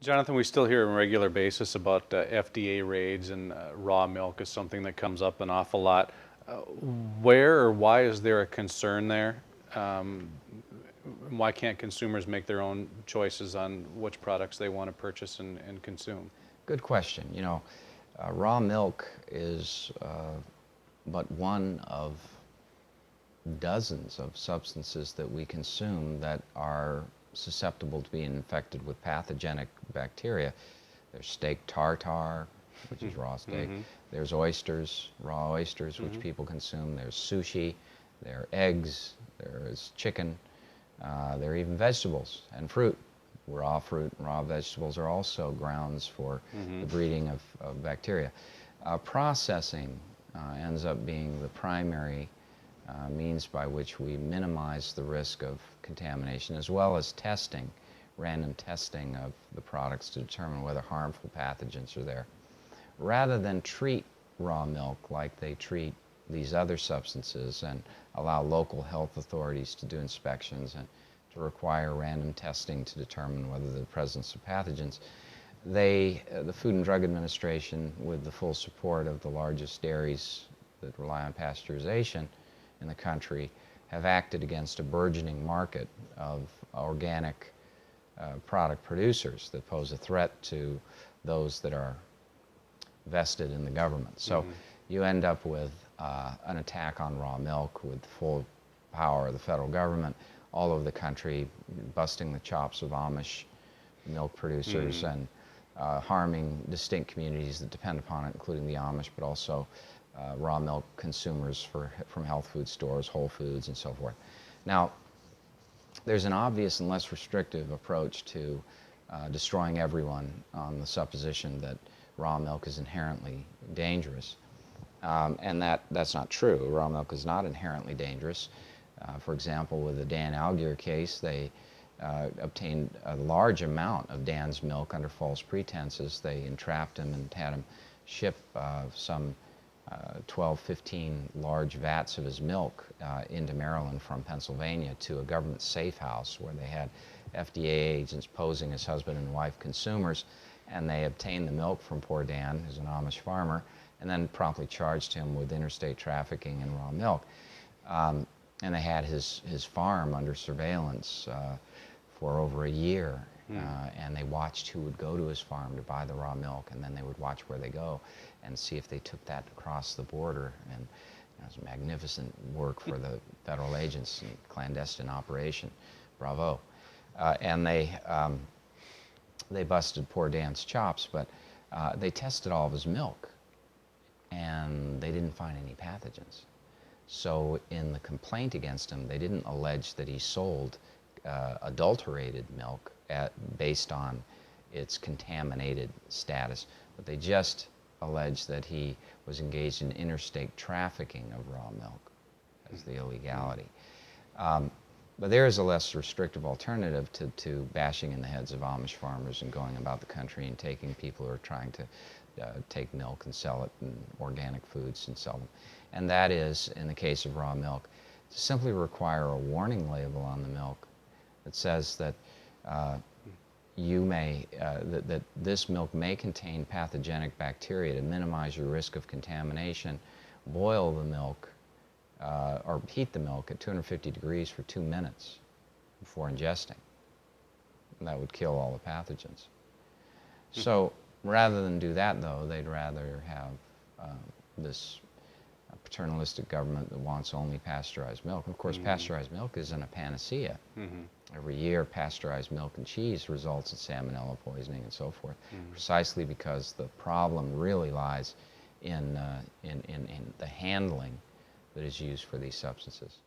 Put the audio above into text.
Jonathan, we still hear on a regular basis about FDA raids, and raw milk is something that comes up an awful lot. Where or why is there a concern there? Um, why can't consumers make their own choices on which products they want to purchase and consume? Good question. Raw milk is but one of dozens of substances that we consume that are susceptible to being infected with pathogenic bacteria. There's steak tartare, which is raw steak. There's oysters, raw oysters, which people consume. There's sushi. There are eggs. There's chicken. There are even vegetables and fruit. Raw fruit and raw vegetables are also grounds for the breeding of bacteria. Processing ends up being the primary means by which we minimize the risk of contamination, as well as testing, random testing of the products to determine whether harmful pathogens are there. Rather than treat raw milk like they treat these other substances and allow local health authorities to do inspections and to require random testing to determine whether the presence of pathogens, the Food and Drug Administration, with the full support of the largest dairies that rely on pasteurization in the country, have acted against a burgeoning market of organic product producers that pose a threat to those that are vested in the government. So you end up with an attack on raw milk with full power of the federal government all over the country, busting the chops of Amish milk producers and harming distinct communities that depend upon it, including the Amish, but also raw milk consumers from health food stores, Whole Foods, and so forth. Now, there's an obvious and less restrictive approach to destroying everyone on the supposition that raw milk is inherently dangerous. And that's not true. Raw milk is not inherently dangerous. For example, with the Dan Algier case, they obtained a large amount of Dan's milk under false pretenses. They entrapped him and had him ship some 12, 15 large vats of his milk into Maryland from Pennsylvania to a government safe house where they had FDA agents posing as husband and wife consumers, and they obtained the milk from poor Dan, who's an Amish farmer, and then promptly charged him with interstate trafficking in raw milk. And they had his farm under surveillance for over a year, and they watched who would go to his farm to buy the raw milk, and then they would watch where they go and see if they took that across the border. And it was magnificent work for the federal agents in clandestine operation. Bravo. And they busted poor Dan's chops, but they tested all of his milk, and they didn't find any pathogens. So in the complaint against him, they didn't allege that he sold adulterated milk based on its contaminated status, but they just alleged that he was engaged in interstate trafficking of raw milk as the illegality. But there is a less restrictive alternative to bashing in the heads of Amish farmers and going about the country and taking people who are trying to take milk and sell it in organic foods and sell them. And that is, in the case of raw milk, to simply require a warning label on the milk that says that that this milk may contain pathogenic bacteria. To minimize your risk of contamination, boil the milk or heat the milk at 250 degrees for 2 minutes before ingesting. And that would kill all the pathogens. So rather than do that, though, they'd rather have this paternalistic government that wants only pasteurized milk. Of course, pasteurized milk isn't a panacea. Every year, pasteurized milk and cheese results in salmonella poisoning and so forth, precisely because the problem really lies in the handling that is used for these substances.